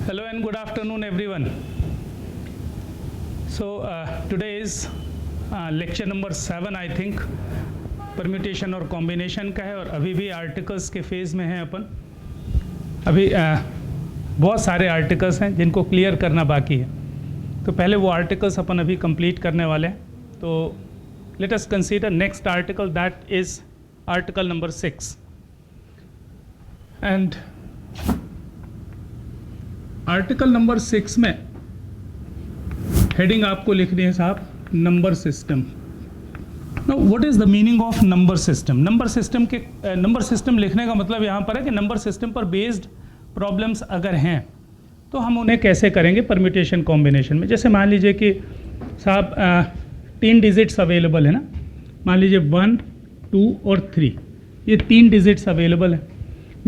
Hello and good afternoon everyone. So today is lecture number 7 I think, permutation और combination का है और अभी भी आर्टिकल्स के फेज़ में हैं अपन. अभी बहुत सारे आर्टिकल्स हैं जिनको क्लियर करना बाकी है, तो पहले वो आर्टिकल्स अपन अभी कंप्लीट करने वाले हैं. तो let us consider next article, that is article number 6. And article number 6 में हेडिंग आपको लिखनी है साहब, number system. Now, what is the meaning of number system? Number system लिखने का मतलब यहाँ पर है कि नंबर सिस्टम पर बेस्ड प्रॉब्लम्स अगर हैं तो हम उन्हें कैसे करेंगे परम्यूटेशन कॉम्बिनेशन में. जैसे मान लीजिए कि साहब 3 डिजिट्स अवेलेबल है ना, मान लीजिए 1, 2 और 3, ये 3 डिजिट्स अवेलेबल हैं.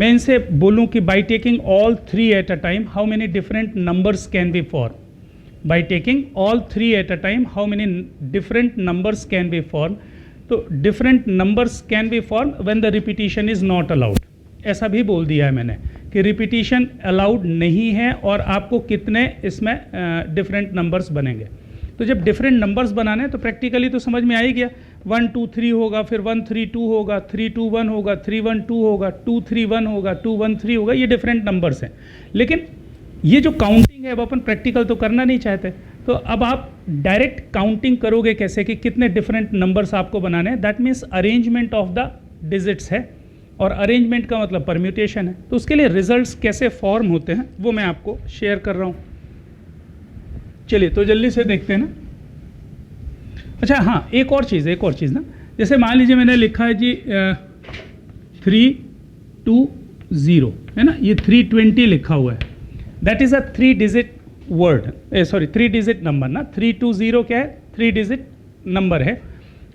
मैं इनसे बोलूँ कि by taking all 3 at a time how many different numbers can be form. By taking all 3 at a time, how many different numbers can be formed? तो different numbers can be formed when the repetition is not allowed. ऐसा भी बोल दिया है मैंने कि repetition allowed नहीं है और आपको कितने इसमें different numbers बनेंगे. तो जब different numbers बनाने तो practically तो समझ में आ ही गया. 1 2 3 होगा, फिर 1 3 2 होगा, 3 2 1 होगा, 3 1 2 होगा, 2 3 1 होगा, 2 1 3 होगा. ये different numbers हैं. लेकिन ये जो काउंटिंग है अब अपन प्रैक्टिकल तो करना नहीं चाहते, तो अब आप डायरेक्ट काउंटिंग करोगे कैसे कि कितने डिफरेंट नंबर्स आपको बनाने हैं. That means arrangement of the digits है, और अरेंजमेंट का मतलब परम्यूटेशन है. तो उसके लिए रिजल्ट्स कैसे फॉर्म होते हैं वो मैं आपको शेयर कर रहा हूँ. चलिए तो जल्दी से देखते हैं ना. अच्छा हाँ, एक और चीज़ ना, जैसे मान लीजिए मैंने लिखा है जी 3 2 0 है ना, ये 320 लिखा हुआ है. That is a 3 digit word, 3 digit number ना. 320 क्या है, 3 डिजिट नंबर है.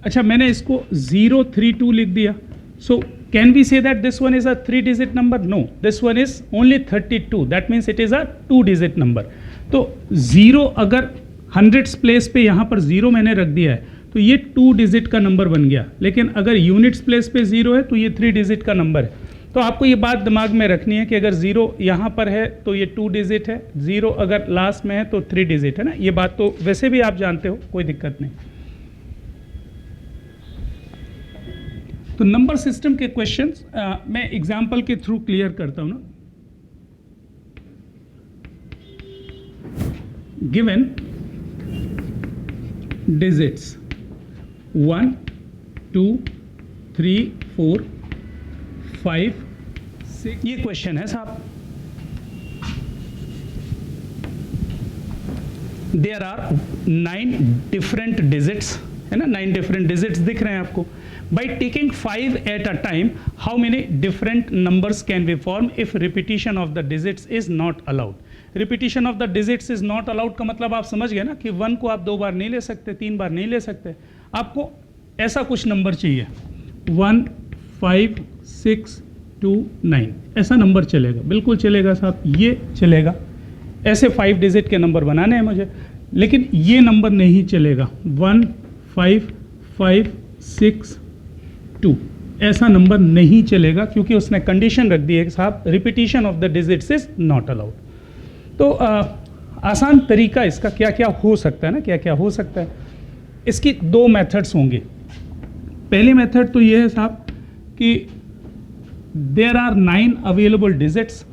अच्छा मैंने इसको 032 लिख दिया. So can we say that this one is a 3 digit number? No, this one is only 32. That means it is a 2 digit number. तो 0 अगर हंड्रेड्स प्लेस पे यहाँ पर 0 मैंने रख दिया है तो ये 2 डिजिट का नंबर बन गया. लेकिन अगर यूनिट्स प्लेस पे 0 है तो ये 3 डिजिट का नंबर है. तो आपको ये बात दिमाग में रखनी है कि अगर 0 यहाँ पर है तो ये 2 डिजिट है, 0 अगर लास्ट में है तो 3 डिजिट है ना. ये बात तो वैसे भी आप जानते हो, कोई दिक्कत नहीं. तो नंबर सिस्टम के क्वेश्चंस मैं एग्जांपल के थ्रू क्लियर करता हूँ ना. गिवन डिजिट्स 1 2 3 4 5 6, ये क्वेश्चन है साहब. देयर आर 9 डिफरेंट डिजिट्स है ना, 9 डिफरेंट डिजिट्स दिख रहे हैं आपको. By taking 5 at a time how many different numbers can be form if repetition of the digits is not allowed. Repetition of the digits is not allowed का मतलब आप समझ गए ना कि 1 को आप 2 बार नहीं ले सकते, 3 बार नहीं ले सकते. आपको ऐसा कुछ नंबर चाहिए, 1 5 6 2 9, ऐसा नंबर चलेगा, बिल्कुल चलेगा साहब, ये चलेगा. ऐसे 5 डिजिट के नंबर बनाने हैं मुझे, लेकिन ये नंबर नहीं चलेगा. 1 5 5 6 2, ऐसा नंबर नहीं चलेगा क्योंकि उसने कंडीशन रख दी है कि साहब repetition of the digits is not allowed. तो आसान तरीका इसका क्या क्या हो सकता है ना, क्या क्या हो सकता है. इसकी 2 मेथड्स होंगी. पहली मेथड तो ये है साहब कि देयर आर 9 अवेलेबल डिजिट्स,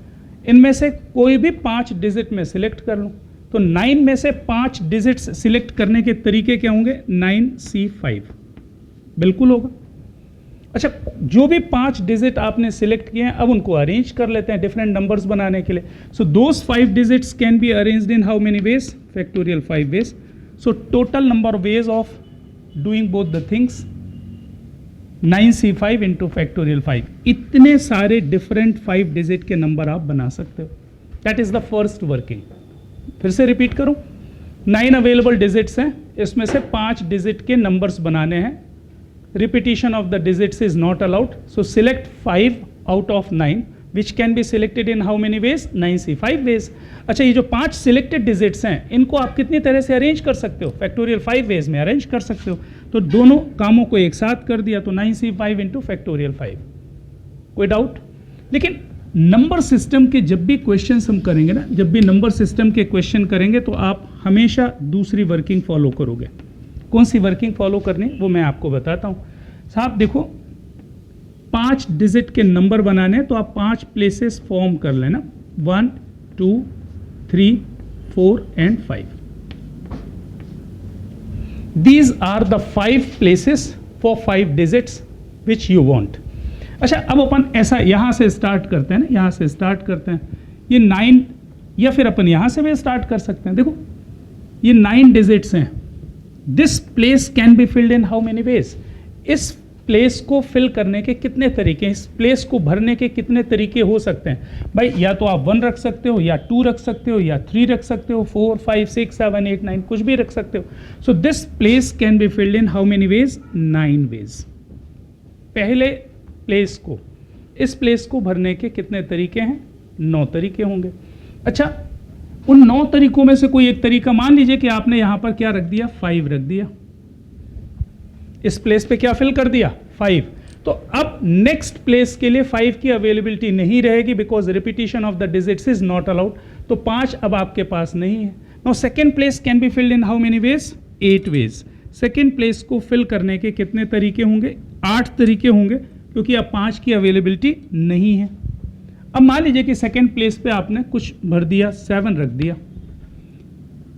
इनमें से कोई भी 5 डिजिट में सिलेक्ट कर लूँ. तो 9 में से 5 डिजिट्स सिलेक्ट करने के तरीके क्या होंगे, 9C5 बिल्कुल होगा. अच्छा, जो भी 5 डिजिट आपने सिलेक्ट किए हैं अब उनको अरेंज कर लेते हैं डिफरेंट नंबर्स बनाने के लिए. So those 5 digits can be arranged in how many ways, factorial 5 ways. So total number of ways of doing both the things 9C5 into factorial 5. इतने सारे डिफरेंट 5 डिजिट के नंबर आप बना सकते हो. That is the first working. फिर से repeat करूं, 9 अवेलेबल डिजिट्स हैं, इसमें से 5 डिजिट के नंबर्स बनाने हैं. Repetition of the digits is not allowed. So select 5 out of 9 which can be selected in how many ways, 9C5 ways. अच्छा, ये जो 5 सिलेक्टेड डिजिट्स हैं इनको आप कितनी तरह से अरेंज कर सकते हो, फैक्टोरियल 5 वेज में अरेंज कर सकते हो. तो दोनों कामों को एक साथ कर दिया तो 9C5 इंटू फैक्टोरियल 5. कोई डाउट? लेकिन नंबर सिस्टम के जब भी क्वेश्चंस हम करेंगे ना, जब भी नंबर सिस्टम के क्वेश्चन करेंगे तो आप हमेशा दूसरी वर्किंग फॉलो करोगे। कौन सी वर्किंग फॉलो करनी वो मैं आपको बताता हूँ। साहब देखो 5 डिजिट के नंबर बनाने तो आप 5 प्लेसेस फॉर्म कर लेना, 1 2 3 4 and 5। These are the 5 places for 5 digits which you want। अच्छा अब अपन ऐसा यहाँ से स्टार्ट करते हैं ना, यहाँ से स्टार्ट करते हैं, ये 9, या फिर अपन यहाँ से भी स्टार्ट कर सकते हैं। देखो ये 9 डिजिट्स हैं। This place can be filled in how many veg. इस प्लेस को फिल करने के कितने तरीके, इस प्लेस को भरने के कितने तरीके हो सकते हैं भाई। या तो आप 1 रख सकते हो, या 2 रख सकते हो, या 3 रख सकते हो, 4 5 6 7 8 9 कुछ भी रख सकते हो। So this place can be filled in how many ways, 9 ways. पहले प्लेस को, इस प्लेस को भरने के कितने तरीके हैं, 9 तरीके होंगे। अच्छा उन 9 तरीकों में से कोई एक तरीका, मान लीजिए कि आपने यहां पर क्या रख दिया, 5 रख दिया, इस प्लेस पे क्या फिल कर दिया, 5। तो अब नेक्स्ट प्लेस के लिए 5 की अवेलेबिलिटी नहीं रहेगी, because repetition of the digits is not allowed. तो 5 अब आपके पास नहीं है। Now second place can be filled in how many ways, 8 ways. Second place को फिल करने के कितने तरीके होंगे, 8 तरीके होंगे, क्योंकि अब 5 की अवेलेबिलिटी नहीं है। अब मान लीजिए कि सेकेंड प्लेस पे आपने कुछ भर दिया, 7 रख दिया,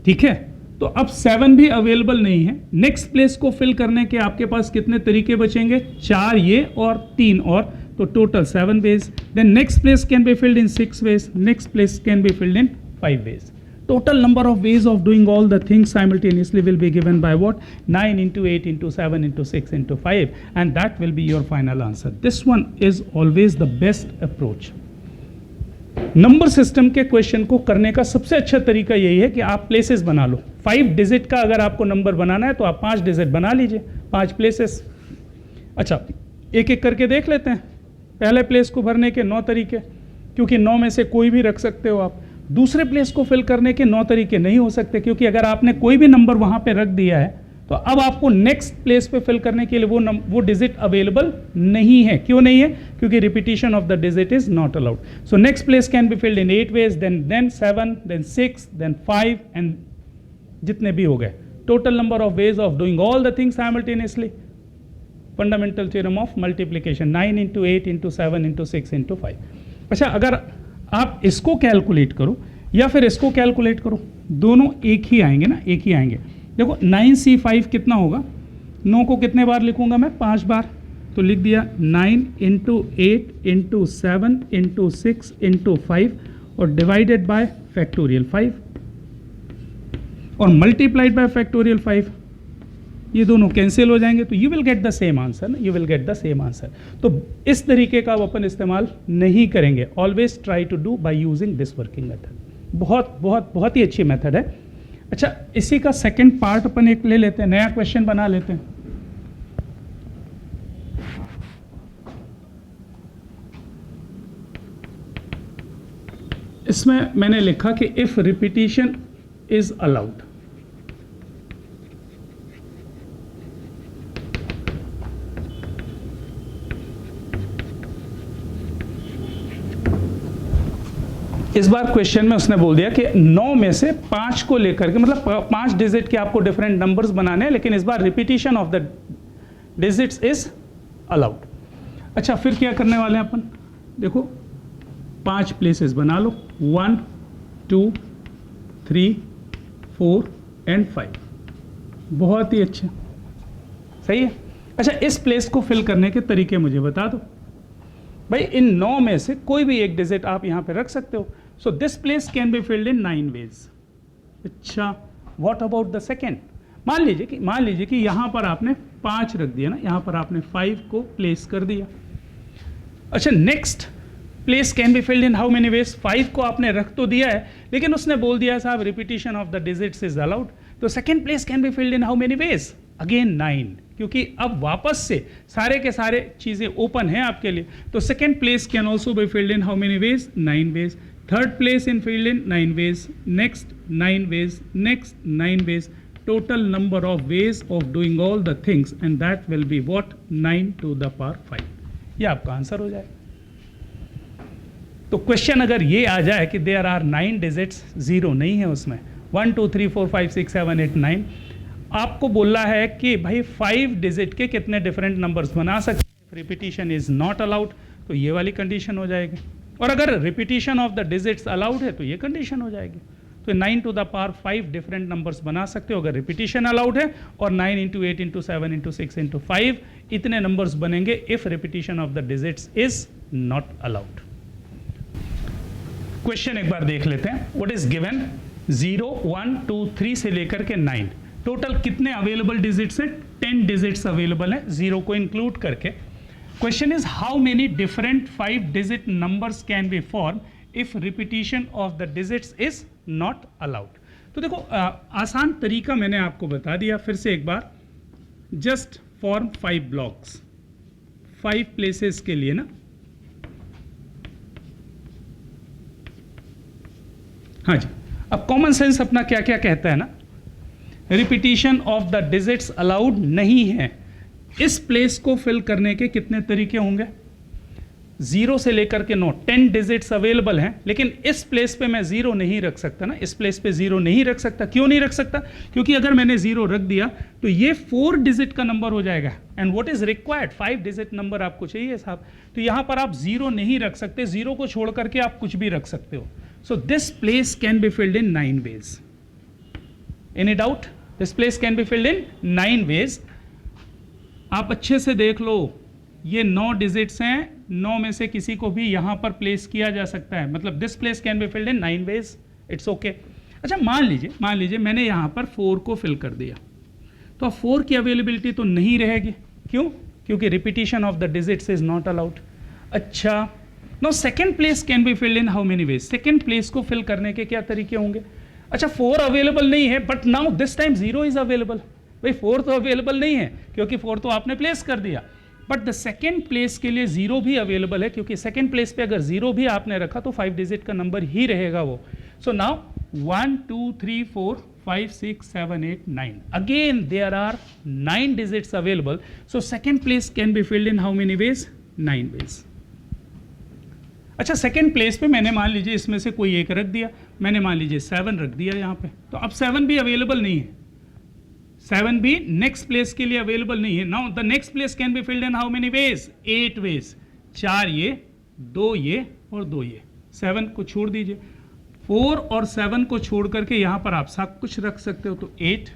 ठीक है, तो अब 7 भी अवेलेबल नहीं है। नेक्स्ट प्लेस को फिल करने के आपके पास कितने तरीके बचेंगे, 4 ये और 3 और, तो total 7 ways. Then next place can be filled in 6 ways, next place can be filled in 5 ways. Total number of ways of doing all the things simultaneously will be given by what, 9 into 8 into 7 into 6 into 5, and that will be your final answer. This one is always the best approach. Number system के question को करने का सबसे अच्छा तरीका यही है कि आप प्लेसेस बना लो। 5 डिजिट का अगर आपको नंबर बनाना है तो आप 5 डिजिट बना लीजिए, 5 प्लेसेस। अच्छा एक एक करके देख लेते हैं। पहले प्लेस को भरने के 9 तरीके, क्योंकि 9 में से कोई भी रख सकते हो आप। दूसरे प्लेस को फिल करने के 9 तरीके नहीं हो सकते, क्योंकि अगर आपने कोई भी नंबर वहां पे रख दिया है तो अब आपको नेक्स्ट प्लेस पे फिल करने के लिए वो डिजिट अवेलेबल नहीं है। क्यों नहीं है, क्योंकि repetition of the digit is not allowed. So next place can be filled in 8 ways, then 7, then 6, then 5 and जितने भी हो गए। Total number of ways of doing all the things simultaneously, fundamental theorem of multiplication, 9 into 8 into 7 into 6 into 5। अच्छा अगर आप इसको calculate करो या फिर इसको कैलकुलेट करो, दोनों एक ही आएंगे ना, एक ही आएंगे। देखो 9C5 कितना होगा, 9 को कितने बार लिखूंगा मैं, 5 बार। तो लिख दिया 9 into 8 into 7 into 6 into 5 और डिवाइडेड बाय फैक्टोरियल 5 और मल्टीप्लाइड बाय फैक्टोरियल 5। ये दोनों कैंसिल हो जाएंगे, तो you will get the same answer ना, you will get the same answer. तो इस तरीके का अपन इस्तेमाल नहीं करेंगे। Always try to do by using this working method. बहुत बहुत बहुत ही अच्छी मेथड है। अच्छा इसी का सेकंड पार्ट अपन एक ले लेते हैं, नया क्वेश्चन बना लेते हैं। इसमें मैंने लिखा कि इफ रिपीटिशन इज अलाउड, इस बार क्वेश्चन में उसने बोल दिया कि 9 में से 5 को लेकर के, मतलब 5 डिजिट के आपको डिफरेंट नंबर्स बनाने हैं, लेकिन इस बार repetition of the digits is allowed. अच्छा फिर क्या करने वाले हैं अपन, देखो 5 प्लेसेस बना लो, 1 2 3 4 एंड 5। बहुत ही अच्छा, सही है। अच्छा इस प्लेस को फिल करने के तरीके मुझे बता दो भाई। इन 9 में से कोई भी एक डिजिट आप यहां पे रख सकते हो। So this place can be filled in 9 ways. अच्छा व्हाट अबाउट द सेकेंड, मान लीजिए कि यहां पर आपने 5 रख दिया ना, यहां पर आपने 5 को प्लेस कर दिया। अच्छा next place can be filled in how many veg, 5 को आपने रख तो दिया है, लेकिन उसने बोल दिया साहब repetition of the digits is allowed. तो second place can be filled in how many ways, again 9, क्योंकि अब वापस से सारे के सारे चीजें ओपन हैं आपके लिए। तो second place can also be filled in how many ways, 9 ways. Third place in filled in 9 ways, next 9 ways, next 9 ways. Total number of ways of doing all the things and that will be what, 9 to the power 5। ये आपका answer हो जाएगा। तो question अगर ये आ जाए कि there are 9 digits, 0 नहीं है उसमें, 1 2 3 4 5 6 7 8 9, आपको बोला है कि भाई 5 डिजिट के कितने डिफरेंट नंबर्स बना सकते हैं, रिपीटिशन इज नॉट अलाउड, तो ये वाली कंडीशन हो जाएगी। और अगर repetition of the digits allowed है तो ये कंडीशन हो जाएगी। तो 9 to the power 5 different numbers बना सकते हो अगर रिपीटिशन अलाउड है, और 9 इंटू 8 इंटू 7 इंटू 6 इंटू 5 इतने नंबर्स बनेंगे if repetition of the digits is not allowed. Question एक बार देख लेते हैं। व्हाट इज गिवन, 0 1 2 3 से लेकर के 9, टोटल कितने अवेलेबल डिजिट्स है, 10 डिजिट्स अवेलेबल है 0 को इंक्लूड करके। Question is how many different 5 digit numbers can be form if repetition of the digits is not allowed. तो देखो आसान तरीका मैंने आपको बता दिया, फिर से एक बार, जस्ट फॉर्म 5 ब्लॉक्स 5 प्लेसेस के लिए ना। हाँ जी, अब कॉमन सेंस अपना क्या क्या कहता है ना, repetition of the digits allowed नहीं है, इस प्लेस को फिल करने के कितने तरीके होंगे, 0 से लेकर के 9, 10 डिजिट्स अवेलेबल हैं, लेकिन इस प्लेस पे मैं 0 नहीं रख सकता ना, इस प्लेस पे 0 नहीं रख सकता। क्यों नहीं रख सकता, क्योंकि अगर मैंने 0 रख दिया तो ये 4 डिजिट का नंबर हो जाएगा, and what is required 5 digit number आपको चाहिए साहब। तो यहां पर आप 0 नहीं रख सकते, 0 को छोड़ करके आप कुछ भी रख सकते हो। So this place can be filled in 9 ways. Any doubt, this place can be filled in 9 ways. आप अच्छे से देख लो, ये 9 डिजिट्स हैं, 9 में से किसी को भी यहां पर प्लेस किया जा सकता है, मतलब this place can be filled in 9 ways, it's okay. अच्छा मान लीजिए मैंने यहां पर 4 को फिल कर दिया, तो अब 4 की अवेलेबिलिटी तो नहीं रहेगी, क्यों, क्योंकि repetition of the digits is not allowed. अच्छा, no second place can be filled in how many ways, second place को फिल करने के क्या तरीके होंगे। अच्छा 4 अवेलेबल नहीं है, but now this time 0 is available. भाई 4 तो अवेलेबल नहीं है क्योंकि 4 तो आपने प्लेस कर दिया, बट द सेकेंड प्लेस के लिए 0 भी अवेलेबल है, क्योंकि सेकेंड प्लेस पे अगर 0 भी आपने रखा तो 5 डिजिट का नंबर ही रहेगा वो। So now 1 2 3 4 5 6 7 8 9, again there are 9 digits available. So second place can be filled in how many ways, 9 ways. अच्छा सेकेंड प्लेस पे मैंने मान लीजिए इसमें से कोई एक रख दिया, मैंने मान लीजिए 7 रख दिया यहाँ पे, तो अब 7 भी अवेलेबल नहीं है, 7 भी नेक्स्ट प्लेस के लिए अवेलेबल नहीं है। Now the next place can be filled in how many ways, 8 ways, 4 ये, 2 ये और 2 ये। 7 को छोड़ दीजिए, 4 और 7 को छोड़ करके यहाँ पर आप सब कुछ रख सकते हो, तो 8।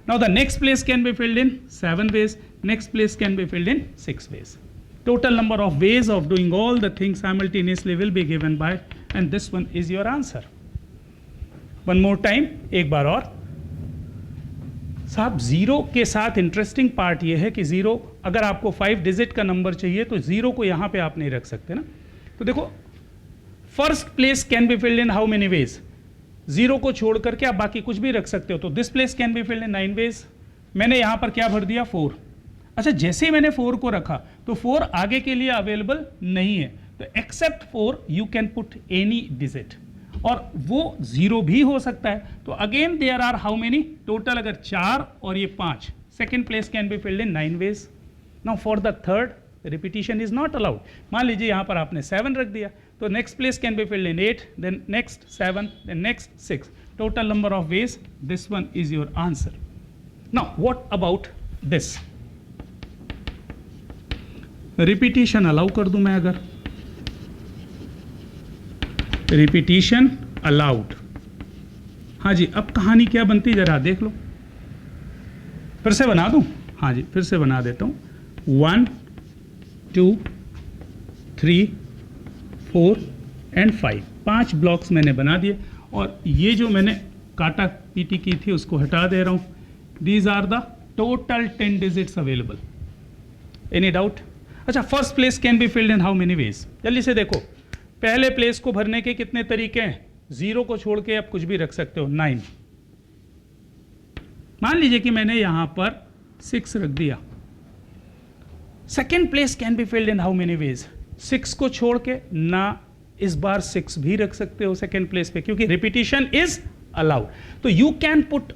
Now the next place can be filled in 7 ways, next place can be filled in 6 ways. Total number of ways of doing all the things simultaneously will be given by, and this one is your answer. One more time, एक बार और साहब, 0 के साथ interesting part ये है कि 0 अगर आपको 5 डिजिट का नंबर चाहिए तो 0 को यहाँ पे आप नहीं रख सकते ना। तो देखो first place can be filled in how many veg, 0 को छोड़ करके आप बाकी कुछ भी रख सकते हो, तो this place can be filled in 9 ways. मैंने यहाँ पर क्या भर दिया, 4। अच्छा जैसे ही मैंने 4 को रखा तो 4 आगे के लिए अवेलेबल नहीं है, तो except 4 you can put any digit, और वो 0 भी हो सकता है। तो again there are how many, total अगर 4 और ये 5, second place can be filled in 9 ways. Now for the third repetition is not allowed. मान लीजिए यहाँ पर आपने 7 रख दिया, तो next place can be filled in 8, then next 7, then next 6, total number of veg, this one is your answer. Now what about this, repetition allow कर दूं मैं, अगर रिपीटिशन अलाउड, हाँ जी, अब कहानी क्या बनती जरा देख लो, फिर से बना दूं, हाँ जी फिर से बना देता हूं। 1 2 3 4 एंड 5, 5 ब्लॉक्स मैंने बना दिए, और ये जो मैंने काटा पीटी की थी उसको हटा दे रहा हूं। These are the total 10 digits available. Any doubt? अच्छा first place can be filled in how many ways, जल्दी से देखो, पहले प्लेस को भरने के कितने तरीके हैं, 0 को छोड़ के आप कुछ भी रख सकते हो, 9। मान लीजिए कि मैंने यहां पर 6 रख दिया, second place can be filled in how many ways, 6 को छोड़ के ना इस बार 6 भी रख सकते हो सेकेंड प्लेस पे, क्योंकि रिपीटिशन इज अलाउड। तो यू कैन पुट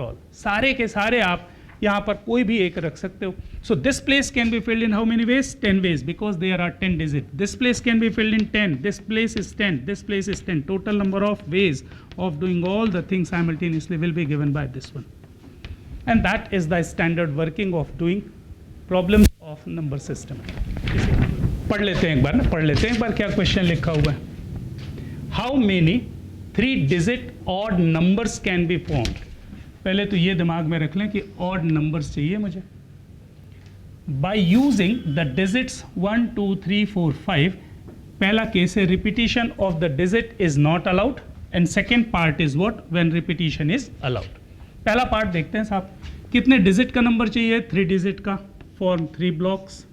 ऑल, सारे के सारे आप यहाँ पर कोई भी एक रख सकते हो. So this place can be filled in how many ways? 10 ways, because there are 10 digits. This place can be filled in 10. This place is 10. This place is 10. Total number of ways of doing all the things simultaneously will be given by this one. And that is the standard working of doing problems of number system. पढ़ लेते हैं एक बार ना, पढ़ लेते हैं एक बार क्या क्वेश्चन लिखा हुआ है. How many 3-digit odd numbers can be formed? पहले तो ये दिमाग में रख लें कि odd numbers चाहिए मुझे. By using the digits 1, 2, 3, 4, 5, पहला केस है repetition of the digit is not allowed, and second part is what? When repetition is allowed. पहला पार्ट देखते हैं साहब, कितने डिजिट का नंबर चाहिए? 3 डिजिट का. Form 3 blocks.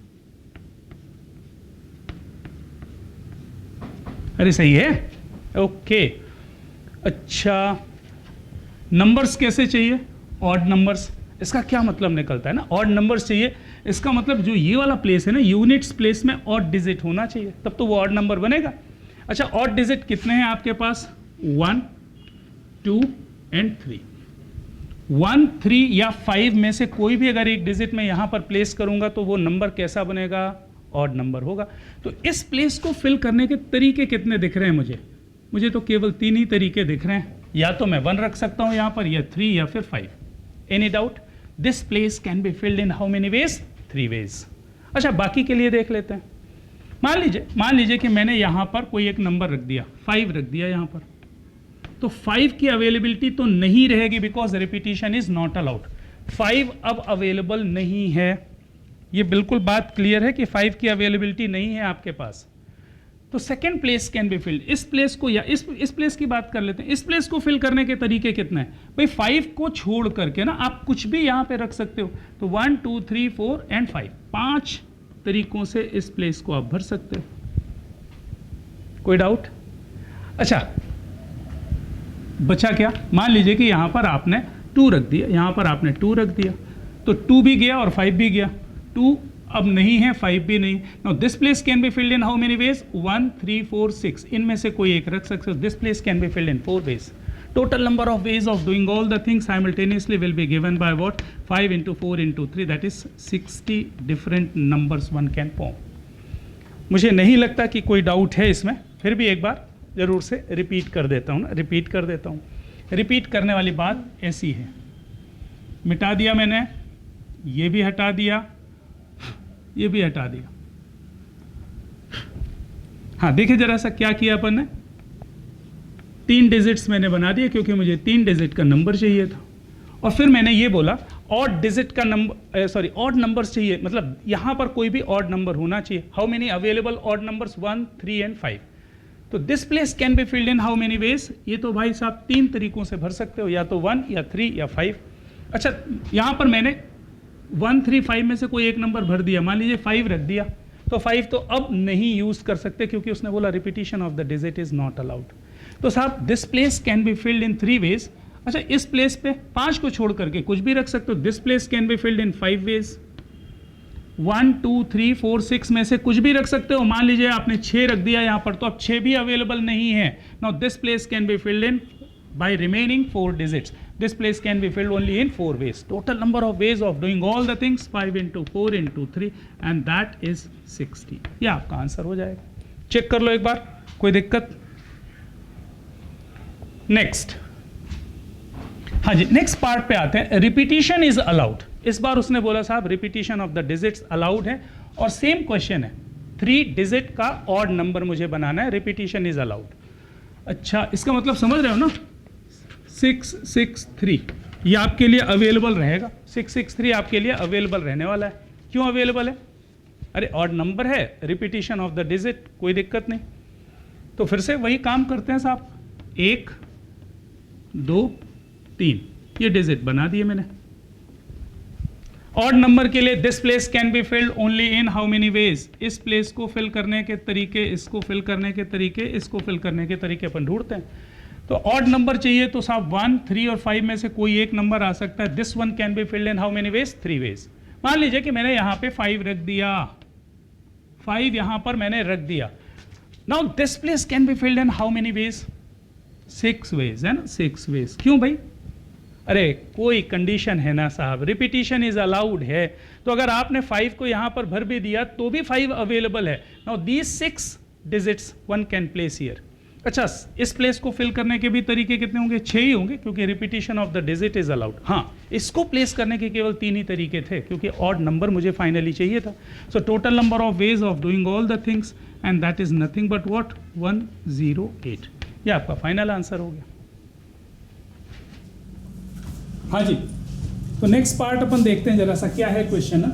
अरे सही है, ओके. अच्छा, नंबर्स कैसे चाहिए? Odd numbers. इसका क्या मतलब निकलता है ना, ऑड नंबर्स चाहिए. इसका मतलब जो ये वाला प्लेस है ना, यूनिट्स प्लेस में ऑड डिजिट होना चाहिए, तब तो वो ऑड नंबर बनेगा. अच्छा, ऑड डिजिट कितने हैं आपके पास? 1, 2 एंड 3. 1, 3 या 5 में से कोई भी अगर एक डिजिट में यहां पर प्लेस करूंगा तो वो नंबर कैसा बनेगा? ऑड नंबर होगा. तो इस प्लेस को फिल करने के तरीके कितने दिख रहे हैं मुझे तो केवल 3 ही तरीके दिख रहे हैं. या तो मैं 1 रख सकता हूं यहां पर, या 3 या फिर 5. Any doubt? This place can be filled in how many ways? 3 ways. अच्छा, बाकी के लिए देख लेते हैं. मान लीजिए कि मैंने यहां पर कोई एक नंबर रख दिया, 5 रख दिया यहां पर, तो 5 की अवेलेबिलिटी तो नहीं रहेगी, because repetition is not allowed. 5 अब अवेलेबल नहीं है. ये बिल्कुल बात क्लियर है कि 5 की अवेलेबिलिटी नहीं है आपके पास. तो second place can be field. इस प्लेस को, या इस प्लेस की बात कर लेते हैं. इस प्लेस को फिल करने के तरीके कितने हैं भाई? 5 को छोड़ करके ना आप कुछ भी यहां पे रख सकते हो. तो 1, 2, 3, 4 एंड 5, 5 तरीकों से इस प्लेस को आप भर सकते हो. कोई डाउट? अच्छा, बचा क्या? मान लीजिए कि यहां पर आपने 2 रख दिया, यहां पर आपने 2 रख दिया, तो 2 भी गया और 5 भी गया. 2 अब नहीं है, 5 भी नहीं. Now this place can be filled in how many veg? 1, 3, 4, 6. इनमें से कोई एक रख सकते हो. This place can be filled in 4 ways. Total number of ways of doing all the things simultaneously will be given by what? 5 into 4 into 3, that is 60 different numbers one can form. मुझे नहीं लगता कि कोई doubt है इसमें, फिर भी एक बार ज़रूर से रिपीट कर देता हूँ ना, रिपीट कर देता हूँ. रिपीट करने वाली बात ऐसी है, मिटा दिया मैंने, ये भी हटा दिया, ये भी हटा दिया. हाँ, देखिए जरा सा क्या किया अपन ने. 3 डिजिट्स मैंने बना दिए क्योंकि मुझे 3 डिजिट का नंबर चाहिए था. और फिर मैंने ये बोला ऑड डिजिट का नंबर, ऑड नंबर्स चाहिए, मतलब यहां पर कोई भी ऑड नंबर होना चाहिए. How many available odd numbers? 1, 3 and 5. तो this place can be filled in how many ways? ये तो भाई साहब 3 तरीकों से भर सकते हो, या तो 1 या 3 या 5. अच्छा, यहां पर मैंने 1, 3, 5 में से कोई एक नंबर भर दिया. मान लीजिए 5 रख दिया, तो 5 तो अब नहीं यूज कर सकते क्योंकि उसने बोला repetition of the digit is not allowed. तो साहब this place can be filled in 3 ways. अच्छा, इस प्लेस पे 5 को छोड़ करके कुछ भी रख सकते हो. This place can be filled in 5 ways. 1, 2, 3, 4, 6 में से कुछ भी रख सकते हो. मान लीजिए आपने 6 रख दिया यहां पर, तो अब 6 भी अवेलेबल नहीं है. Now this place can be filled in by remaining 4 digits. This place can be filled only in 4 ways. Total number of ways of doing all the things 5 into 4 into 3, and that is 60. ये आपका answer हो जाएगा. Check कर लो एक बार, कोई दिक्कत? Next, हाँ जी, next part पे आते हैं. Repetition is allowed. इस बार उसने बोला साहब repetition of the digits allowed है, और सेम क्वेश्चन है. 3 डिजिट का ऑड नंबर मुझे बनाना है, रिपीटिशन इज अलाउड. अच्छा, इसका मतलब समझ रहे हो ना? 663 ये आपके लिए अवेलेबल रहेगा. 663 आपके लिए अवेलेबल रहने वाला है. क्यों अवेलेबल है? अरे ऑड नंबर है, रिपीटिशन ऑफ द डिजिट, कोई दिक्कत नहीं. तो फिर से वही काम करते हैं साहब. 1, 2, 3 ये डिजिट बना दिए मैंने. ऑड नंबर के लिए this place can be field only in how many veg? इस प्लेस को फिल करने के तरीके, इसको फिल करने के तरीके, इसको फिल करने के तरीके अपन ढूंढते हैं. तो ऑड नंबर चाहिए तो साहब 1, 3 और 5 में से कोई एक नंबर आ सकता है. This one can be filled in how many ways? 3 ways. मान लीजिए कि मैंने यहां पे 5 रख दिया, 5 यहां पर मैंने रख दिया. Now this place can be filled in how many ways? 6 ways है ना, 6 वेज. क्यों भाई? अरे कोई कंडीशन है ना साहब, रिपीटिशन इज अलाउड है, तो अगर आपने 5 को यहाँ पर भर भी दिया तो भी 5 अवेलेबल है। Now these 6 digits one can place here. अच्छा, इस प्लेस को फिल करने के भी तरीके कितने होंगे? 6 ही होंगे, क्योंकि repetition of the digit is allowed. हाँ, इसको प्लेस करने के केवल 3 ही तरीके थे, क्योंकि ऑड नंबर मुझे फाइनली चाहिए था। सो total number of ways of doing all the things and that is nothing but what 108। ये आपका फाइनल आंसर हो गया। हाँ जी, तो नेक्स्ट पार्ट अपन देखते हैं जरा सा, क्या है question.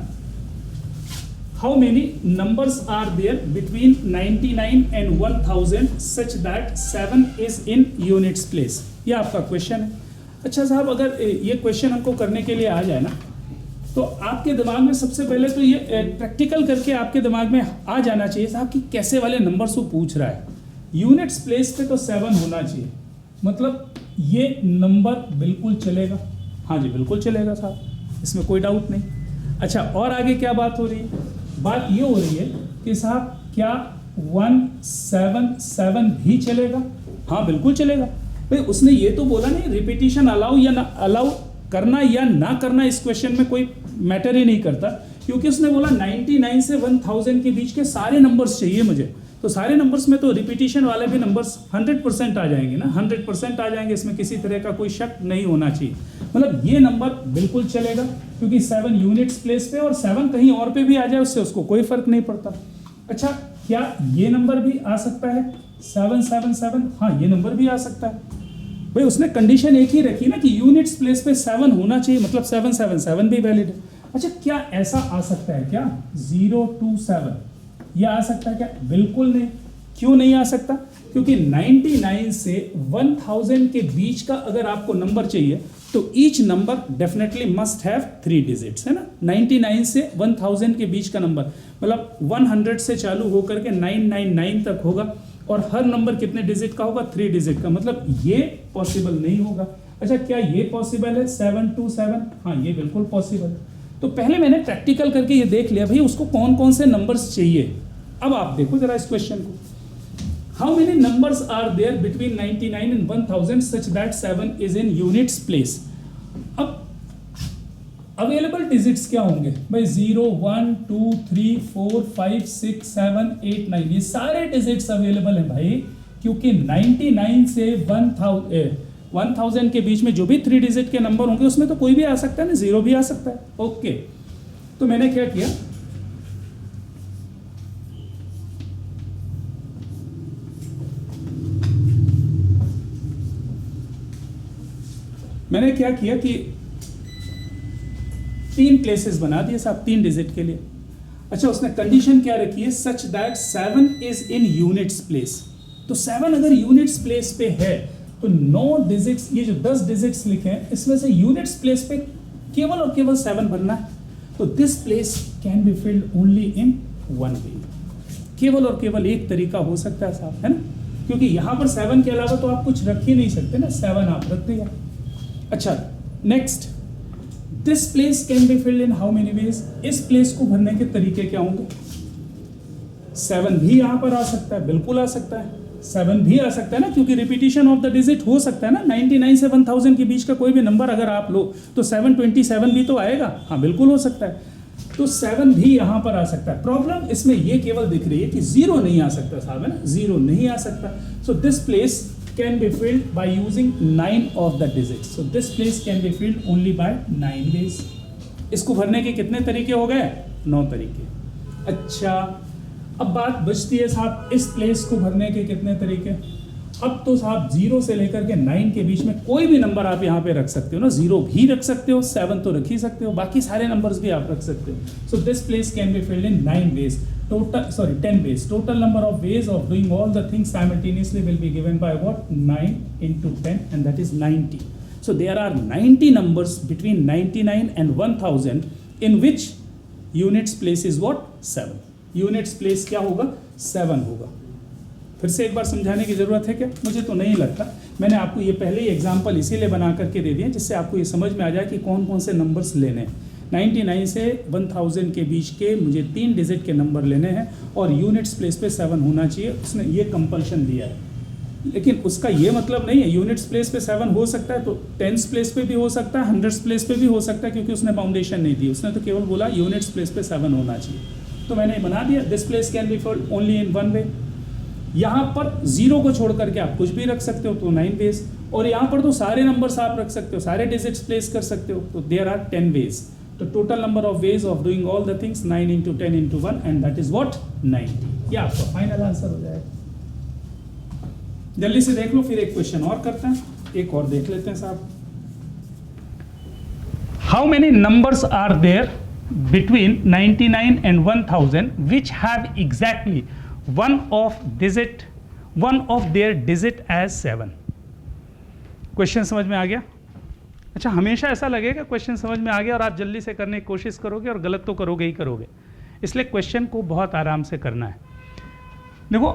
How many numbers are there between 99 and 1000 such that 7 is in units place? ये आपका क्वेश्चन है। अच्छा साहब, अगर ये क्वेश्चन हमको करने के लिए आ जाए ना, तो आपके दिमाग में सबसे पहले तो ये प्रैक्टिकल करके आपके दिमाग में आ जाना चाहिए साहब कि कैसे वाले नंबर्स वो पूछ रहा है। यूनिट्स प्लेस पे तो 7 होना चाहिए, मतलब ये नंबर बिल्कुल चलेगा। हाँ जी, बिल्कुल चलेगा साहब, इसमें कोई डाउट नहीं। अच्छा, और आगे क्या बात हो रही है? बात ये हो रही है कि साहब क्या 177 भी चलेगा? हाँ बिल्कुल चलेगा। भाई उसने ये तो बोला नहीं रिपीटिशन अलाउ या ना अलाउ करना या ना करना, इस क्वेश्चन में कोई मैटर ही नहीं करता, क्योंकि उसने बोला 99 से 1000 के बीच के सारे नंबर्स चाहिए मुझे। तो सारे नंबर्स में तो रिपीटिशन वाले भी नंबर्स 100% आ जाएंगे ना, 100% आ जाएंगे, इसमें किसी तरह का कोई शक नहीं होना चाहिए। मतलब ये नंबर बिल्कुल चलेगा, क्योंकि 7 यूनिट्स प्लेस पे, और 7 कहीं और पे भी आ जाए उससे उसको कोई फर्क नहीं पड़ता। अच्छा, क्या ये नंबर भी आ सकता है 777? हाँ, ये नंबर भी आ सकता है। भाई उसने कंडीशन एक ही रखी ना कि यूनिट्स प्लेस पे 7 होना चाहिए, मतलब 777 भी वैलिड है। अच्छा, क्या ऐसा आ सकता है क्या 027? ये आ सकता है क्या? बिल्कुल नहीं। क्यों नहीं आ सकता? क्योंकि 99 से 1000 के बीच का अगर आपको नंबर चाहिए तो each number definitely must have 3 digits, है ना। 99 से 1000 के बीच का नंबर, मतलब 100 से चालू होकर के 999 तक होगा, और हर नंबर कितने डिजिट का होगा? 3 डिजिट का, मतलब ये पॉसिबल नहीं होगा। अच्छा, क्या ये पॉसिबल है 727? हाँ, ये बिल्कुल पॉसिबल है। तो पहले मैंने प्रैक्टिकल करके ये देख लिया भाई उसको कौन कौन से नंबर्स चाहिए। अब आप देखो जरा इस क्वेश्चन को, how many numbers are there between 99 and 1000 such that 7 is in units place. अब अवेलेबल डिजिट्स क्या होंगे भाई? 0 1 2 3 4 5 6 7 8 9, ये सारे डिजिट्स अवेलेबल हैं भाई, क्योंकि 99 से 1000 के बीच में जो भी 3 डिजिट के नंबर होंगे उसमें तो कोई भी आ सकता है ना, 0 भी आ सकता है। ओके, तो मैंने क्या किया, कि 3 प्लेसेस बना दिए साहब 3 डिजिट के लिए। अच्छा, उसने कंडीशन क्या रखी है? सच that 7 is in units place. तो 7 अगर यूनिट्स प्लेस पे है तो 9 डिजिट्स, ये जो 10 डिजिट्स लिखे हैं इसमें से यूनिट्स प्लेस पे केवल और केवल 7 भरना है। तो this place can be field only in 1 वे। केवल और केवल एक तरीका हो सकता है साहब, है ना, क्योंकि यहां पर 7 के अलावा तो आप कुछ रख ही नहीं सकते ना, 7 आप रख दिया। अच्छा, next, this place can be filled in how many veg? इस प्लेस को भरने के तरीके क्या होंगे? 7 भी यहां पर आ सकता है, बिल्कुल आ सकता है, 7 भी आ सकता है ना, क्योंकि रिपीटिशन ऑफ द डिजिट हो सकता है ना। 99 से 1000 के बीच का कोई भी नंबर अगर आप लो तो 727 भी तो आएगा। हाँ बिल्कुल हो सकता है, तो 7 भी यहां पर आ सकता है। प्रॉब्लम इसमें ये केवल दिख रही है कि 0 नहीं आ सकता साहब, है ना, 0 नहीं आ सकता। सो this place can be filled by using 9 of the digits. So this place can be filled only by 9 ways. इसको भरने के कितने तरीके हो गए? 9 तरीके। अच्छा, अब बात बचती है साहब इस प्लेस को भरने के कितने तरीके? अब तो साहब 0 से लेकर के 9 के बीच में कोई भी नंबर आप यहाँ पे रख सकते हो ना, 0 भी रख सकते हो, 7 तो रख ही सकते हो, बाकी सारे नंबर्स भी आप रख सकते हो। So this place can be filled in 9 ways. 10 ways. Total number of ways of doing all the things simultaneously will be given by what? 9 into 10, and that is 90. So there are 90 numbers between 99 and 1000 in which units place is what? 7. Units place क्या होगा? 7 होगा। फिर से एक बार समझाने की ज़रूरत है क्या? मुझे तो नहीं लगता। मैंने आपको ये पहले ही एग्जाम्पल इसीलिए बना करके दे दिए जिससे आपको ये समझ में आ जाए कि कौन कौन से नंबर्स लेने हैं। 99 से 1000 के बीच के मुझे 3 डिजिट के नंबर लेने हैं और यूनिट्स प्लेस पे 7 होना चाहिए, उसने ये कंपल्शन दिया है। लेकिन उसका ये मतलब नहीं है यूनिट्स प्लेस पे 7 हो सकता है तो टेंस प्लेस पे भी हो सकता है, हंड्रेड्स प्लेस पे भी हो सकता है, क्योंकि उसने फाउंडेशन नहीं दी, उसने तो केवल बोला यूनिट्स प्लेस पे 7 होना चाहिए। तो मैंने बना दिया this place can be field only in one way. यहाँ पर 0 को छोड़ करके आप कुछ भी रख सकते हो तो 9 वेज, और यहाँ पर तो सारे नंबर्स आप रख सकते हो, सारे डिजिट्स प्लेस कर सकते हो, तो देयर आर 10 वेज। तो total number of ways of doing all the things 9 into 10 into 1 and that is what 90। ये आपका फाइनल आंसर हो जाएगा। जल्दी से देख लो, फिर एक क्वेश्चन और करते हैं, एक और देख लेते हैं साहब। How many numbers are there between 99 and 1000 which have exactly one of their digit as 7? Question समझ में आ गया? अच्छा, हमेशा ऐसा लगेगा क्वेश्चन समझ में आ गया और आप जल्दी से करने की कोशिश करोगे और गलत तो करोगे ही करोगे, इसलिए क्वेश्चन को बहुत आराम से करना है। देखो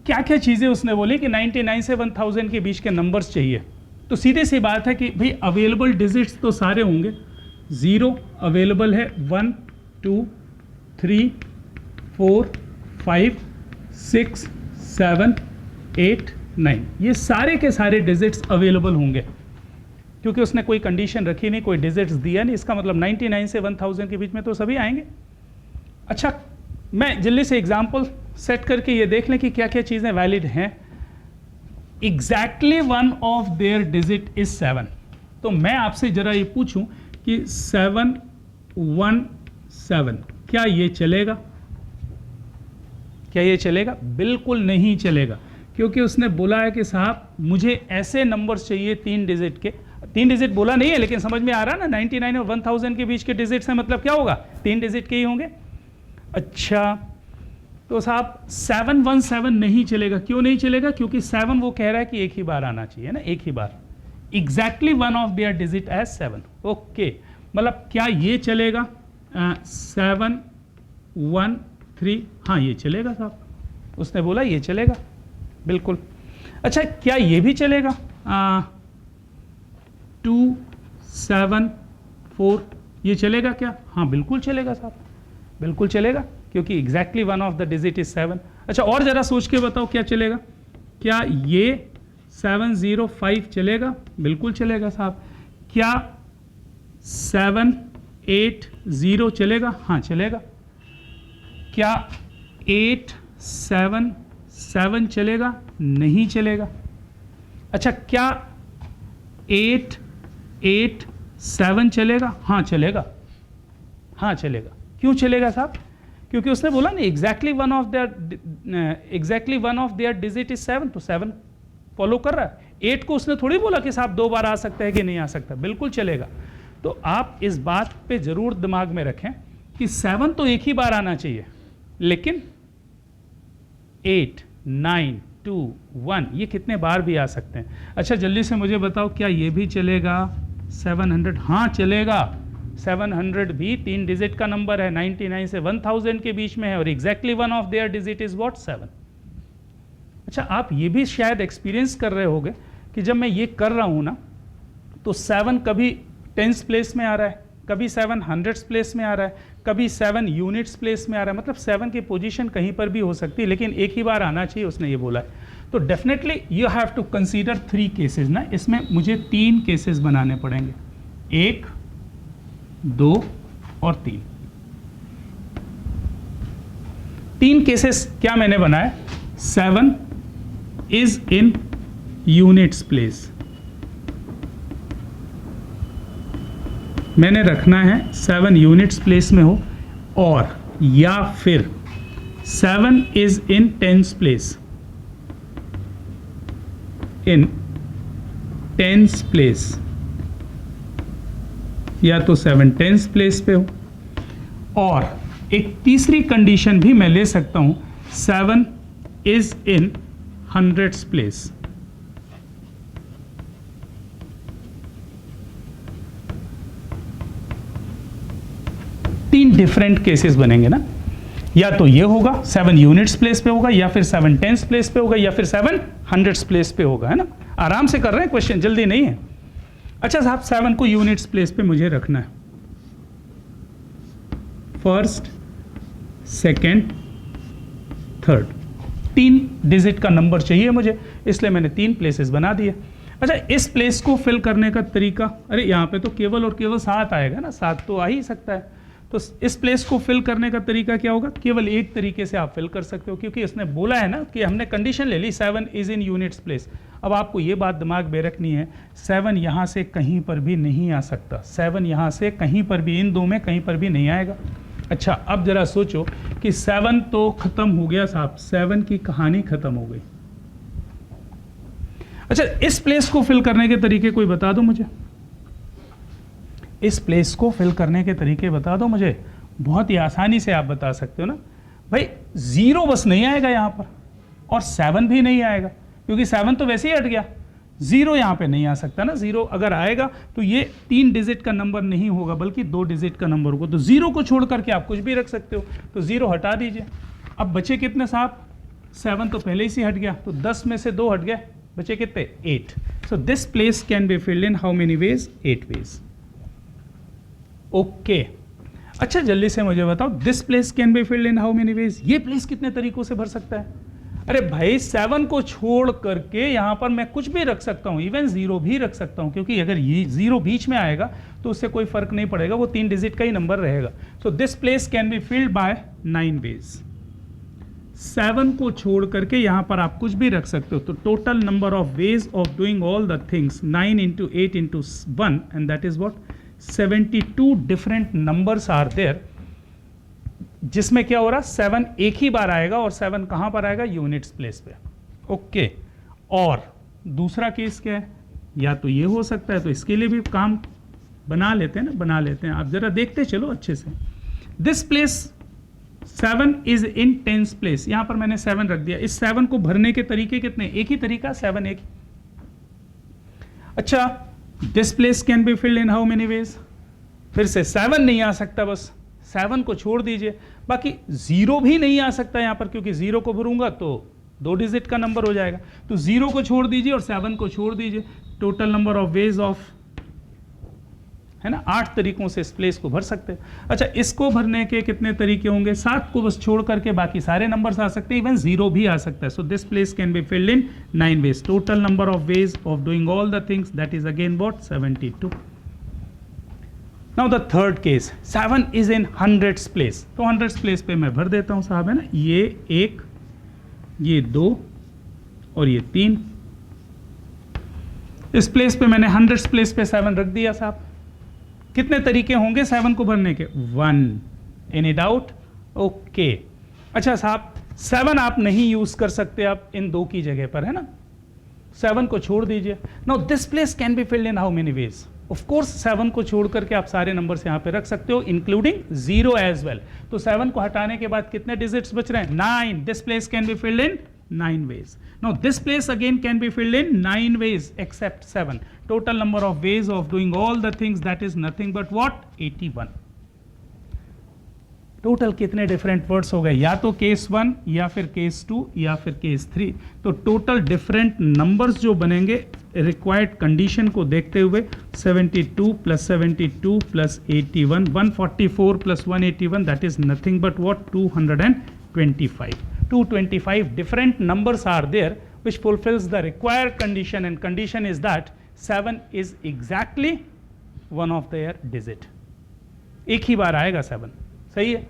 क्या क्या चीज़ें उसने बोली कि 99 से 1000 के बीच के नंबर्स चाहिए, तो सीधे सी बात है कि भाई अवेलेबल डिजिट्स तो सारे होंगे, 0 अवेलेबल है, 1 2 3 4 5 6 7 8 9, ये सारे के सारे डिजिट्स अवेलेबल होंगे, क्योंकि उसने कोई कंडीशन रखी नहीं, कोई डिजिट्स दिया नहीं, इसका मतलब 99 से 1000 के बीच में तो सभी आएंगे। अच्छा, मैं जल्दी से एग्जाम्पल सेट करके ये देख लें कि क्या क्या चीज़ें वैलिड हैं। Exactly one of their digit is 7, तो मैं आपसे जरा ये पूछूं कि 717 क्या ये चलेगा? क्या ये चलेगा? बिल्कुल नहीं चलेगा, क्योंकि उसने बोला है कि साहब मुझे ऐसे नंबर्स चाहिए 3 डिजिट के। 3 डिजिट बोला नहीं है, लेकिन समझ में आ रहा है ना, 99 और 1000 के बीच के डिजिट्स हैं, मतलब क्या होगा? 3 डिजिट के ही होंगे। अच्छा, तो साहब 717 नहीं चलेगा। क्यों नहीं चलेगा? क्योंकि 7 वो कह रहा है कि एक ही बार आना चाहिए ना, एक ही बार। Exactly one of their digit as 7। Okay, मतलब क्या ये चलेगा? 713, हाँ ये चलेगा साहब, उसने बोला ये चलेगा बिल्कुल। अच्छा, क्या ये भी चलेगा? 274 ये चलेगा क्या? हाँ बिल्कुल चलेगा साहब, बिल्कुल चलेगा, क्योंकि exactly one of the digit is 7। अच्छा, और जरा सोच के बताओ क्या चलेगा? क्या ये 705 चलेगा? बिल्कुल चलेगा साहब। क्या 780 चलेगा? हाँ चलेगा। क्या 877 चलेगा? नहीं चलेगा। अच्छा, क्या 887 चलेगा? हाँ चलेगा, हाँ चलेगा। क्यों चलेगा साहब? क्योंकि उसने बोला ना exactly one of their digit is 7, तो 7 फॉलो कर रहा है। 8 को उसने थोड़ी बोला कि साहब 2 बार आ सकता है कि नहीं आ सकता, बिल्कुल चलेगा। तो आप इस बात पे जरूर दिमाग में रखें कि 7 तो एक ही बार आना चाहिए, लेकिन 8 9 2 1 ये कितने बार भी आ सकते हैं। अच्छा, जल्दी से मुझे बताओ क्या ये भी चलेगा? 700, हाँ चलेगा। 700 भी 3 डिजिट का नंबर है, 99 से 1000 के बीच में है, और exactly one of their digit is what? 7। अच्छा, आप ये भी शायद एक्सपीरियंस कर रहे होंगे कि जब मैं ये कर रहा हूँ ना, तो 7 कभी टेंस प्लेस में आ रहा है, कभी 7 हंड्रेड्स प्लेस में आ रहा है, कभी 7 यूनिट्स प्लेस में आ रहा है, मतलब 7 की पोजीशन कहीं पर भी हो सकती है, लेकिन एक ही बार आना चाहिए, उसने ये बोला है। तो definitely you have to consider 3 cases ना, इसमें मुझे 3 केसेस बनाने पड़ेंगे, 1 2 और 3। 3 केसेस क्या मैंने बनाया? 7 इज इन यूनिट्स प्लेस, मैंने रखना है 7 यूनिट्स प्लेस में हो, और या फिर 7 is in tens place, in tens place, या तो 7 टेंस प्लेस पे हो, और एक तीसरी कंडीशन भी मैं ले सकता हूं, 7 इज इन हंड्रेड्स प्लेस। तीन डिफरेंट केसेस बनेंगे ना, या तो ये होगा 7 यूनिट्स प्लेस पे होगा, या फिर 7 टेंस प्लेस पे होगा, या फिर 7 हंड्रेड्स प्लेस पे होगा, है ना। आराम से कर रहे हैं, क्वेश्चन जल्दी नहीं है। अच्छा साहब, 7 को यूनिट्स प्लेस पे मुझे रखना है, फर्स्ट सेकेंड थर्ड, 3 डिजिट का नंबर चाहिए मुझे, इसलिए मैंने 3 प्लेसेस बना दिए। अच्छा, इस प्लेस को फिल करने का तरीका, अरे यहाँ पे तो केवल और केवल 7 आएगा ना, 7 तो आ ही सकता है। तो इस प्लेस को फिल करने का तरीका क्या होगा, केवल एक तरीके से आप फिल कर सकते हो, क्योंकि उसने बोला है ना कि हमने कंडीशन ले ली 7 इज इन यूनिट्स प्लेस। अब आपको ये बात दिमाग में रखनी है, 7 यहाँ से कहीं पर भी नहीं आ सकता, 7 यहाँ से कहीं पर भी, इन दो में कहीं पर भी नहीं आएगा। अच्छा, अब जरा सोचो कि 7 तो खत्म हो गया साहब, 7 की कहानी खत्म हो गई। अच्छा, इस प्लेस को फिल करने के तरीके कोई बता दो मुझे, इस प्लेस को फिल करने के तरीके बता दो मुझे। बहुत ही आसानी से आप बता सकते हो ना भाई, 0 बस नहीं आएगा यहाँ पर, और 7 भी नहीं आएगा, क्योंकि 7 तो वैसे ही हट गया। 0 यहाँ पे नहीं आ सकता ना, 0 अगर आएगा तो ये 3 डिजिट का नंबर नहीं होगा, बल्कि 2 डिजिट का नंबर होगा। तो 0 को छोड़ करके आप कुछ भी रख सकते हो, तो 0 हटा दीजिए। अब बचे कितने साहब, 7 तो पहले ही से हट गया, तो 10 में से 2 हट गए, बचे कितने, 8। So this place can be filled in how many ways, 8 ways. Okay, अच्छा जल्दी से मुझे बताओ, this place can be filled in how many ways, ये प्लेस कितने तरीकों से भर सकता है। अरे भाई, 7 को छोड़ करके यहां पर मैं कुछ भी रख सकता हूं, इवन 0 भी रख सकता हूं, क्योंकि अगर ये 0 बीच में आएगा तो उससे कोई फर्क नहीं पड़ेगा, वो 3 डिजिट का ही नंबर रहेगा। So this place can be filled by 9 ways. 7 को छोड़ करके यहां पर आप कुछ भी रख सकते हो, तो total number of ways of doing all the things 9 into 8 into 1, and that is what 72 different numbers are there, जिसमें क्या हो रहा, 7 एक ही बार आएगा, और 7 कहां पर आएगा, यूनिट्स प्लेस पे। ओके, और दूसरा केस क्या है, या तो ये हो सकता है, तो इसके लिए भी काम बना लेते हैं ना, बना लेते हैं, आप जरा देखते चलो अच्छे से। This place 7 is in tens place, यहां पर मैंने 7 रख दिया। इस 7 को भरने के तरीके कितने, एक ही तरीका, 7 एक। अच्छा, this place can be filled in how many veg, फिर से 7 नहीं आ सकता, बस 7 को छोड़ दीजिए। बाकी 0 भी नहीं आ सकता यहां पर, क्योंकि 0 को भरूंगा तो 2 डिजिट का नंबर हो जाएगा। तो 0 को छोड़ दीजिए और 7 को छोड़ दीजिए, total number of ways of, है ना, 8 तरीकों से इस प्लेस को भर सकते हैं। अच्छा, इसको भरने के कितने तरीके होंगे, 7 को बस छोड़ करके बाकी सारे नंबर्स आ सकते हैं, इवन 0 भी आ सकता है। So this place can be filled in 9 ways, total number of ways of doing all the things, that is again what 72। Now the third case, 7 is in hundreds place, तो hundreds place पे मैं भर देता हूं साहब, है ना, ये 1, ये 2 और ये 3। इस प्लेस पे मैंने हंड्रेड्स प्लेस पे 7 रख दिया साहब। कितने तरीके होंगे 7 को भरने के, 1। Any doubt, okay. अच्छा साहब, 7 आप नहीं यूज कर सकते आप इन 2 की जगह पर, है ना, 7 को छोड़ दीजिए। Now this place can be filled in how many veg, of course 7 को छोड़ करके आप सारे नंबर्स यहां पे रख सकते हो, इंक्लूडिंग 0 एज वेल। तो 7 को हटाने के बाद कितने डिजिट्स बच रहे हैं, 9। This place can be filled in 9 ways. Now this place again can be filled in 9 ways except 7. Total number of ways of doing all the things, that is nothing but what, 81. Total कितने different words हो गए, या तो case 1 या फिर case 2 या फिर case 3। तो टोटल डिफरेंट नंबर्स जो बनेंगे रिक्वायर्ड कंडीशन को देखते हुए 72 + 72 + 81, 144 + 181, that is nothing but what 225. 225 different numbers are there which fulfills the required condition, and condition is that 7 is exactly one of their digit. एक ही बार आएगा 7, सही है।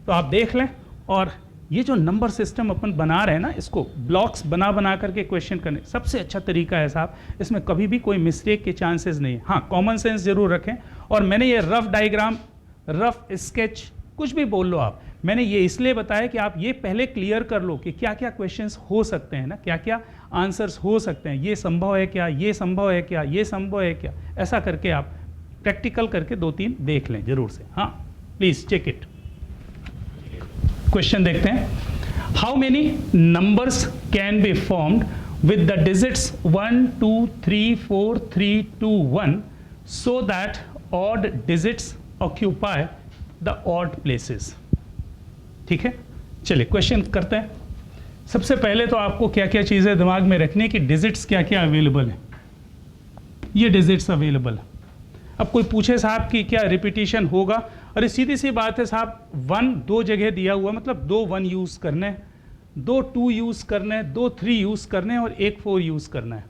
तो आप देख लें, और ये जो नंबर सिस्टम अपन बना रहे हैं ना, इसको ब्लॉक्स बना बना करके क्वेश्चन करने, सबसे अच्छा तरीका है साहब, इसमें कभी भी कोई मिस्टेक के चांसेस नहीं है। हाँ, कॉमन सेंस जरूर रखें। और मैंने ये रफ डायग्राम, रफ स्केच, कुछ भी बोल लो आप, मैंने ये इसलिए बताया कि आप ये पहले क्लियर कर लो कि क्या क्या क्वेश्चंस हो सकते हैं ना, क्या क्या आंसर्स हो सकते हैं, ये संभव है क्या, ये संभव है क्या, ये संभव है क्या, ऐसा करके आप प्रैक्टिकल करके 2-3 देख लें जरूर से। हाँ, प्लीज चेक इट। क्वेश्चन देखते हैं, how many numbers can be formed with the digits 1 2 3 4 3 2 1 so that odd digits occupy the odd places. ठीक है, चलिए क्वेश्चन करते हैं। सबसे पहले तो आपको क्या क्या चीज़ें दिमाग में रखनी है कि डिजिट्स क्या क्या अवेलेबल है। ये डिजिट्स अवेलेबल है। अब कोई पूछे साहब कि क्या रिपीटिशन होगा, अरे सीधी सी बात है साहब, 1 2 जगह दिया हुआ, मतलब 2 1 यूज़ करने, दो 2 यूज़ करने हैं, दो 3 यूज़ करने हैं और एक 4 यूज़ करना है।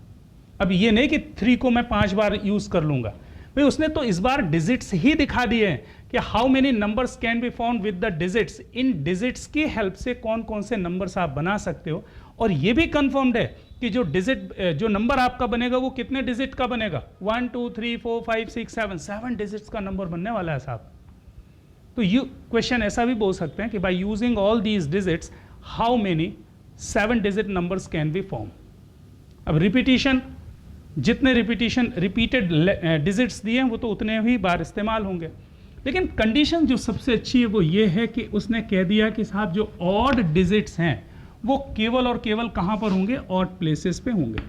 अब ये नहीं कि 3 को मैं 5 बार यूज़ कर लूँगा भाई, उसने तो इस बार डिजिट्स ही दिखा दिए हैं कि how many numbers can be found with the digits. In digits की हेल्प से कौन कौन से नंबर्स आप बना सकते हो, और ये भी कंफर्म्ड है कि जो डिजिट जो नंबर आपका बनेगा वो कितने डिजिट का बनेगा, 1 2 3 4 5 6 7 डिजिट्स का नंबर बनने वाला है साहब। तो यू क्वेश्चन ऐसा भी बोल सकते हैं कि by using all these digits how many 7 digit numbers can be form. अब रिपीटिशन, जितने रिपीटेड डिजिट्स दिए हैं वो तो उतने ही बार इस्तेमाल होंगे। लेकिन कंडीशन जो सबसे अच्छी है वो ये है कि उसने कह दिया कि साहब जो ऑड डिजिट्स हैं वो केवल और केवल कहाँ पर होंगे, ऑड प्लेसेस पे होंगे।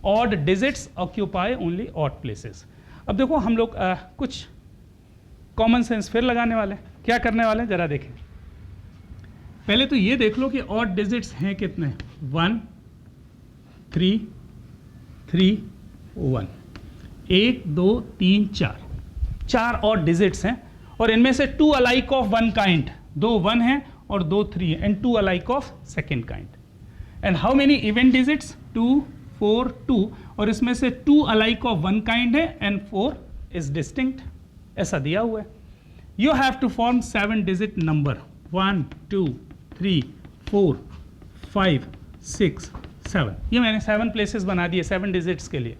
Odd digits occupy only odd places. अब देखो हम लोग कुछ कॉमन सेंस फिर लगाने वाले हैं। क्या करने वाले हैं जरा देखें। पहले तो ये देख लो कि ऑड डिजिट्स हैं कितने, 1 3 3 1, 1 2 3 4, 4 ऑड डिजिट्स हैं, और इनमें से 2 अलाइक ऑफ वन काइंड, 2 1 हैं और 2 3 हैं, and 2 alike of second kind. And how many even digits, 2 4 2, और इसमें से 2 अलाइक ऑफ वन काइंड है एंड 4 इज डिस्टिंक्ट, ऐसा दिया हुआ है। You have to form 7 digit number, 1 2 3 4 5 6 7। ये मैंने 7 प्लेसेस बना दिए 7 डिजिट्स के लिए।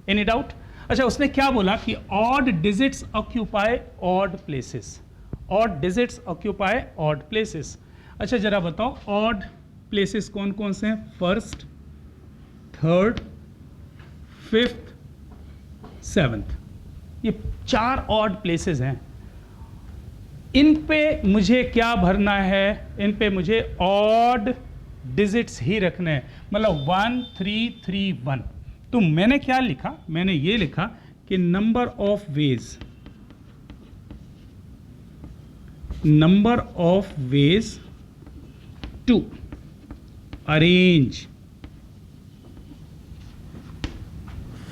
Any doubt? अच्छा, उसने क्या बोला कि odd digits occupy odd places, odd digits occupy odd places. अच्छा जरा बताओ ऑड प्लेसेस कौन कौन से हैं, फर्स्ट, थर्ड, फिफ्थ, सेवंथ, ये 4 ऑड प्लेसेस हैं। इन पे मुझे क्या भरना है, इन पे मुझे ऑड डिजिट्स ही रखने हैं, मतलब 1 3 3 1। तो मैंने क्या लिखा, मैंने ये लिखा कि number of ways to arrange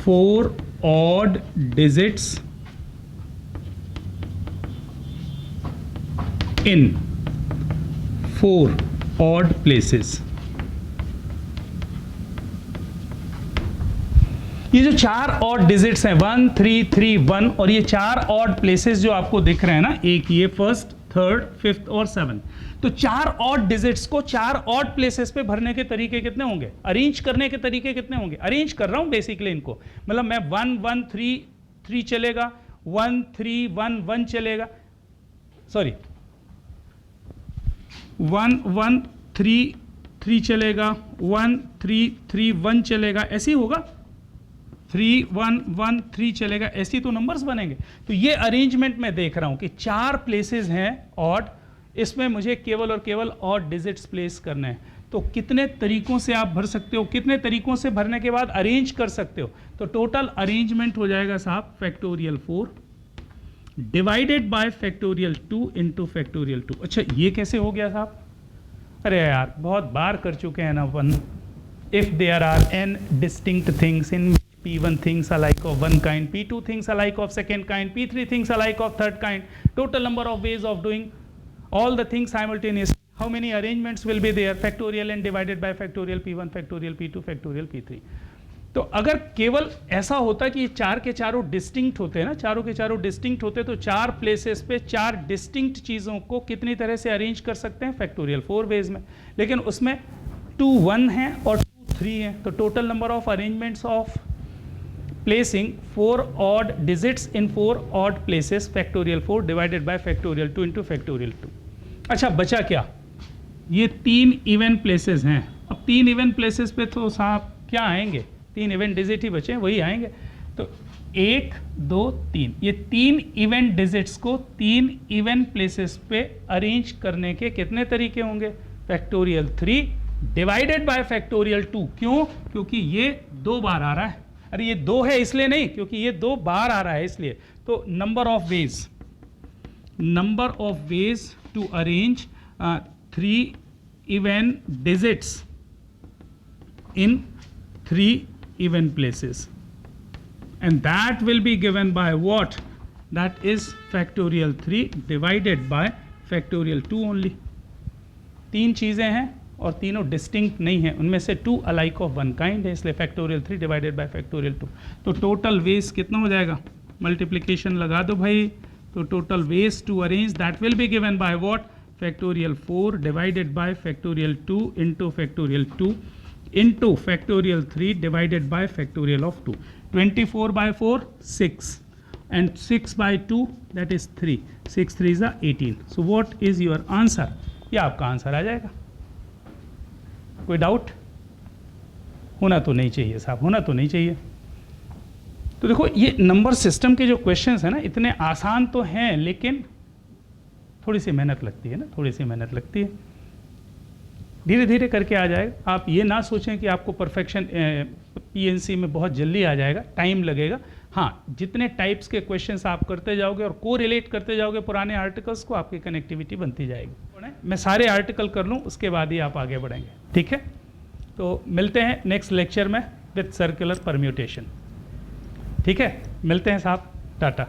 4 odd digits in 4 odd places. ये जो 4 ऑड डिजिट्स हैं 1 3 3 1, और ये 4 ऑड प्लेसेस जो आपको दिख रहे हैं ना, एक ये फर्स्ट, थर्ड, फिफ्थ और सेवंथ, तो 4 ऑड डिजिट्स को 4 ऑड प्लेसेस पे भरने के तरीके कितने होंगे, अरेंज करने के तरीके कितने होंगे। अरेंज कर रहा हूं बेसिकली इनको, मतलब मैं 1 1 3 3 चलेगा, 1 3 1 1 चलेगा, सॉरी 1 1 3 3 चलेगा, 1 3 3 1 चलेगा, ऐसे ही होगा, 3 1 1 3 चलेगा, ऐसी तो नंबर्स बनेंगे। तो ये अरेंजमेंट मैं देख रहा हूं कि 4 प्लेसेस हैं ऑड, इसमें मुझे केवल और केवल ऑड डिजिट्स प्लेस करने हैं। तो कितने तरीकों से आप भर सकते हो, कितने तरीकों से भरने के बाद अरेंज कर सकते हो, तो टोटल अरेंजमेंट हो जाएगा साहब factorial 4 divided by factorial 2 into factorial 2। अच्छा ये कैसे हो गया साहब, अरे यार बहुत बार कर चुके हैं ना अपन। If there are n distinct things in P1 things alike of one kind, P2 things alike of second kind, P3 things alike of third kind, total number of ways of doing all the things simultaneously, how many arrangements will be there, factorial n divided by factorial P1 factorial P2 factorial P3। तो अगर केवल ऐसा होता कि ये 4 के चारों distinct होते हैं ना, चारों के चारों डिस्टिंक्ट होते तो 4 प्लेसेस पे 4 डिस्टिंक्ट चीज़ों को कितनी तरह से अरेंज कर सकते हैं, फैक्टोरियल 4 वेज में। लेकिन उसमें 2 1 हैं और 2 3 हैं, तो total number of arrangements of placing 4 odd digits in 4 odd places, factorial 4 divided by factorial 2 into factorial 2। अच्छा बचा क्या, ये 3 इवन प्लेसेस हैं। अब 3 इवन प्लेसेस पे तो साहब क्या आएंगे, 3 इवन डिजिट ही बचे, वही आएंगे। तो 1 2 3, ये 3 इवन डिजिट्स को 3 इवन प्लेसेस पे अरेंज करने के कितने तरीके होंगे, फैक्टोरियल 3 डिवाइडेड बाय फैक्टोरियल 2। क्यों, क्योंकि ये 2 बार आ रहा है, अरे ये 2 है इसलिए नहीं, क्योंकि ये 2 बार आ रहा है इसलिए। तो number of ways to arrange 3 even digits in 3 even places, and that will be given by what, that is factorial 3 divided by factorial 2 only. 3 चीजें हैं, और तीनों डिस्टिंक्ट नहीं है, उनमें से 2 अलाइक ऑफ 1 काइंड है, इसलिए फैक्टोरियल 3 डिवाइडेड बाय फैक्टोरियल 2। तो टोटल वेस्ट कितना हो जाएगा, मल्टीप्लिकेशन लगा दो भाई, तो total ways to arrange that will be given by what, factorial 4 divided by factorial 2 into factorial 2 into factorial 3 divided by factorial of 2। 24 by 4 6 and 6 by 2 that is 3, 6 3 is 18। so what is your answer, ये आपका answer आ जाएगा। कोई doubt? होना तो नहीं चाहिए साहब, होना तो नहीं चाहिए। तो देखो ये नंबर सिस्टम के जो क्वेश्चंस हैं ना, इतने आसान तो हैं लेकिन थोड़ी सी मेहनत लगती है ना, थोड़ी सी मेहनत लगती है, धीरे धीरे करके आ जाएगा। आप ये ना सोचें कि आपको परफेक्शन पीएनसी में बहुत जल्दी आ जाएगा, टाइम लगेगा। हाँ, जितने टाइप्स के क्वेश्चंस आप करते जाओगे और को रिलेट करते जाओगे पुराने आर्टिकल्स को, आपकी कनेक्टिविटी बनती जाएगी। मैं सारे आर्टिकल कर लूँ, उसके बाद ही आप आगे बढ़ेंगे, ठीक है? तो मिलते हैं नेक्स्ट लेक्चर में विथ सर्कुलर परम्यूटेशन, ठीक है? मिलते हैं साहब, टाटा।